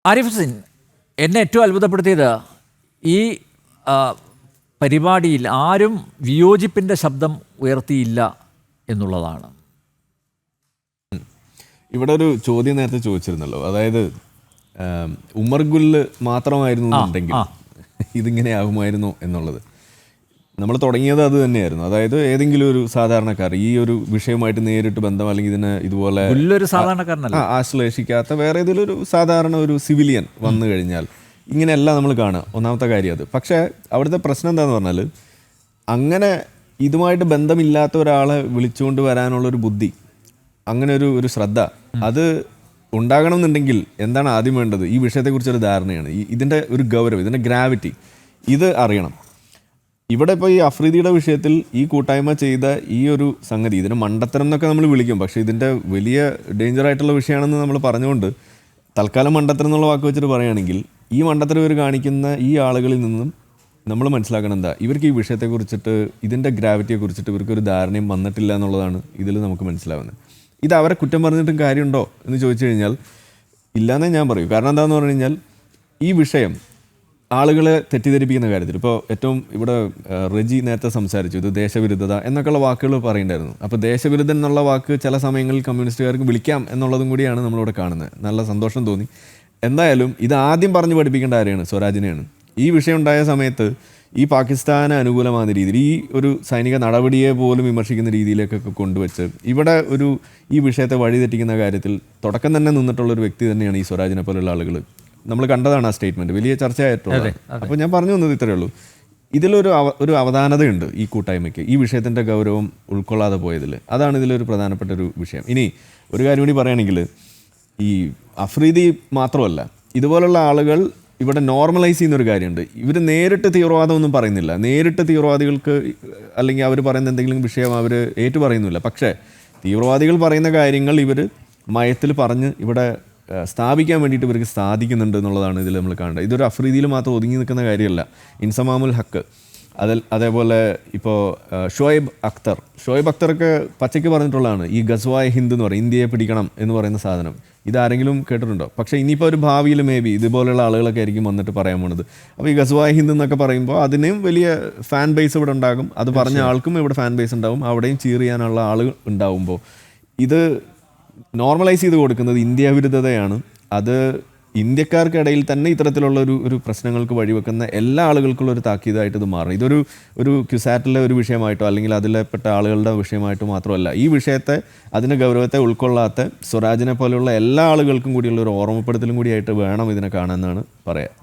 ആരിഫ് ഹുസൈൻ, എന്നെ ഏറ്റവും അത്ഭുതപ്പെടുത്തിയത് ഈ ആ, പരിപാടിയിൽ ആരും വിയോജിപ്പിൻ്റെ ശബ്ദം ഉയർത്തിയില്ല എന്നുള്ളതാണ്. ഇവിടെ ഒരു ചോദ്യം നേരത്തെ ചോദിച്ചിരുന്നല്ലോ, അതായത് ഉമർ ഗുല്ല് മാത്രമായിരുന്നു എന്നുണ്ടെങ്കിൽ ഇതിങ്ങനെ ആകുമായിരുന്നു എന്നുള്ളത്. നമ്മൾ തുടങ്ങിയത് അത് തന്നെയായിരുന്നു. അതായത് ഏതെങ്കിലും ഒരു സാധാരണക്കാർ ഈ ഒരു വിഷയമായിട്ട് നേരിട്ട് ബന്ധം അല്ലെങ്കിൽ ഇതിനെ ഇതുപോലെ ഒരു സാധാരണക്കാരനല്ല, ആശ്ലേഷിക്കാത്ത വേറെ ഏതെങ്കിലും ഒരു സാധാരണ ഒരു സിവിലിയൻ വന്നു കഴിഞ്ഞാൽ ഇങ്ങനെയല്ല നമ്മൾ കാണുക. ഒന്നാമത്തെ കാര്യം അത്. പക്ഷേ അവിടുത്തെ പ്രശ്നം എന്താണെന്ന് പറഞ്ഞാൽ, അങ്ങനെ ഇതുമായിട്ട് ബന്ധമില്ലാത്ത ഒരാളെ വിളിച്ചുകൊണ്ട് വരാനുള്ളൊരു ബുദ്ധി, അങ്ങനെ ഒരു ശ്രദ്ധ അത് ഉണ്ടാകണമെന്നുണ്ടെങ്കിൽ എന്താണ് ആദ്യം വേണ്ടത്? ഈ വിഷയത്തെക്കുറിച്ചൊരു ധാരണയാണ്, ഇതിൻ്റെ ഒരു ഗൗരവം, ഇതിൻ്റെ ഗ്രാവിറ്റി ഇത് അറിയണം. ഇവിടെ ഇപ്പോൾ ഈ അഫ്രീദിയുടെ വിഷയത്തിൽ ഈ കൂട്ടായ്മ ചെയ്ത ഈ ഒരു സംഗതി, ഇതിനെ മണ്ടത്തരം എന്നൊക്കെ നമ്മൾ വിളിക്കും, പക്ഷേ ഇതിൻ്റെ വലിയ ഡേഞ്ചറായിട്ടുള്ള വിഷയമാണെന്ന് നമ്മൾ പറഞ്ഞുകൊണ്ട് തൽക്കാലം മണ്ടത്തരം എന്നുള്ള വാക്ക് വെച്ചിട്ട് പറയുകയാണെങ്കിൽ, ഈ മണ്ടത്തരം ഇവർ കാണിക്കുന്ന ഈ ആളുകളിൽ നിന്നും നമ്മൾ മനസ്സിലാക്കണം എന്താ, ഇവർക്ക് ഈ വിഷയത്തെക്കുറിച്ചിട്ട് ഇതിൻ്റെ ഗ്രാവിറ്റിയെക്കുറിച്ചിട്ട് ഇവർക്കൊരു ധാരണയും വന്നിട്ടില്ല എന്നുള്ളതാണ് ഇതിൽ നമുക്ക് മനസ്സിലാവുന്നത്. ഇത് അവരെ കുറ്റം പറഞ്ഞിട്ടും കാര്യമുണ്ടോ എന്ന് ചോദിച്ചു കഴിഞ്ഞാൽ ഇല്ലയെന്നേ ഞാൻ പറയൂ. കാരണം എന്താണെന്ന് പറഞ്ഞു കഴിഞ്ഞാൽ, ഈ വിഷയം ആളുകളെ തെറ്റിദ്ധരിപ്പിക്കുന്ന കാര്യത്തിൽ ഇപ്പോൾ ഏറ്റവും ഇവിടെ റെജി നേരത്തെ സംസാരിച്ചു, ഇത് ദേശവിരുദ്ധത എന്നൊക്കെയുള്ള വാക്കുകൾ പറയുന്നുണ്ടായിരുന്നു. അപ്പോൾ ദേശവിരുദ്ധൻ എന്നുള്ള വാക്ക് ചില സമയങ്ങളിൽ കമ്മ്യൂണിസ്റ്റുകാർക്ക് വിളിക്കാം എന്നുള്ളതും കൂടിയാണ് നമ്മളിവിടെ കാണുന്നത്. നല്ല സന്തോഷം തോന്നി. എന്തായാലും ഇത് ആദ്യം പറഞ്ഞു പഠിപ്പിക്കേണ്ട ആരെയാണ്? സ്വരാജിനെയാണ്. ഈ വിഷയം ഉണ്ടായ സമയത്ത് ഈ പാകിസ്ഥാന് അനുകൂലമായ രീതിയിൽ ഈ ഒരു സൈനിക നടപടിയെ പോലും വിമർശിക്കുന്ന രീതിയിലേക്കൊക്കെ കൊണ്ടുവച്ച് ഇവിടെ ഈ വിഷയത്തെ വഴിതെറ്റിക്കുന്ന കാര്യത്തിൽ തുടക്കം തന്നെ നിന്നിട്ടുള്ളൊരു വ്യക്തി തന്നെയാണ് ഈ സ്വരാജിനെ പോലുള്ള ആളുകൾ. നമ്മൾ കണ്ടതാണ് ആ സ്റ്റേറ്റ്മെൻറ്റ്, വലിയ ചർച്ചയായിട്ടുള്ളത്. അപ്പോൾ ഞാൻ പറഞ്ഞു വന്നത് ഇത്രയേ ഉള്ളൂ. ഇതിലൊരു അവധാനതയുണ്ട് ഈ കൂട്ടായ്മയ്ക്ക്, ഈ വിഷയത്തിൻ്റെ ഗൗരവം ഉൾക്കൊള്ളാതെ പോയതിൽ. അതാണ് ഇതിലൊരു പ്രധാനപ്പെട്ട ഒരു വിഷയം. ഇനി ഒരു കാര്യം കൂടി പറയുകയാണെങ്കിൽ, ഈ അഫ്രീദി മാത്രമല്ല, ഇതുപോലുള്ള ആളുകൾ ഇവിടെ നോർമലൈസ് ചെയ്യുന്നൊരു കാര്യമുണ്ട്. ഇവർ നേരിട്ട് തീവ്രവാദമൊന്നും പറയുന്നില്ല, നേരിട്ട് തീവ്രവാദികൾക്ക് അല്ലെങ്കിൽ അവർ പറയുന്ന എന്തെങ്കിലും വിഷയം അവർ ഏറ്റു പറയുന്നില്ല. പക്ഷേ തീവ്രവാദികൾ പറയുന്ന കാര്യങ്ങൾ ഇവർ മയത്തിൽ പറഞ്ഞ് ഇവിടെ സ്ഥാപിക്കാൻ വേണ്ടിയിട്ട് ഇവർക്ക് സാധിക്കുന്നുണ്ട് എന്നുള്ളതാണ് ഇതിൽ നമ്മൾ കാണേണ്ടത്. ഇതൊരു അഫ്രീദിയിൽ മാത്രം ഒതുങ്ങി നിൽക്കുന്ന കാര്യമല്ല. ഇൻസമാമുൽ ഹക്ക്, അതേപോലെ ഇപ്പോൾ ഷോയബ് അക്തറൊക്കെ പച്ചയ്ക്ക് പറഞ്ഞിട്ടുള്ളതാണ് ഈ ഗസ്വായ ഹിന്ദ് എന്ന് പറയും, ഇന്ത്യയെ പിടിക്കണം എന്ന് പറയുന്ന സാധനം. ഇതാരെങ്കിലും കേട്ടിട്ടുണ്ടോ? പക്ഷേ ഇനിയിപ്പോൾ ഒരു ഭാവിയിൽ മേ ബി ഇതുപോലെയുള്ള ആളുകളൊക്കെ ആയിരിക്കും വന്നിട്ട് പറയാൻ പോണത്. അപ്പോൾ ഈ ഗസ്വായ ഹിന്ദ് എന്നൊക്കെ പറയുമ്പോൾ അതിനും വലിയ ഫാൻ ബേസ് ഇവിടെ ഉണ്ടാകും. അത് പറഞ്ഞ ആൾക്കും ഇവിടെ ഫാൻ ബേസ് ഉണ്ടാവും, അവിടെയും ചീർ ചെയ്യാനുള്ള ആൾ ഉണ്ടാവുമ്പോൾ ഇത് നോർമലൈസ് ചെയ്ത് കൊടുക്കുന്നത് ഇന്ത്യ വിരുദ്ധതയാണ്. അത് ഇന്ത്യക്കാർക്കിടയിൽ തന്നെ ഇത്തരത്തിലുള്ള ഒരു പ്രശ്നങ്ങൾക്ക് വഴിവെക്കുന്ന എല്ലാ ആളുകൾക്കുള്ള ഒരു താക്കീതായിട്ട് ഇത് മാറും. ഒരു ക്യുസാറ്റിലെ ഒരു വിഷയമായിട്ടോ അല്ലെങ്കിൽ അതിൽപ്പെട്ട ആളുകളുടെ വിഷയമായിട്ടോ മാത്രമല്ല, ഈ വിഷയത്തെ അതിൻ്റെ ഗൗരവത്തെ ഉൾക്കൊള്ളാത്ത സ്വരാജിനെ പോലെയുള്ള എല്ലാ ആളുകൾക്കും കൂടിയുള്ള ഒരു ഓർമ്മപ്പെടുത്തലും കൂടിയായിട്ട് വേണം ഇതിനെ കാണാമെന്നാണ് പറയാം.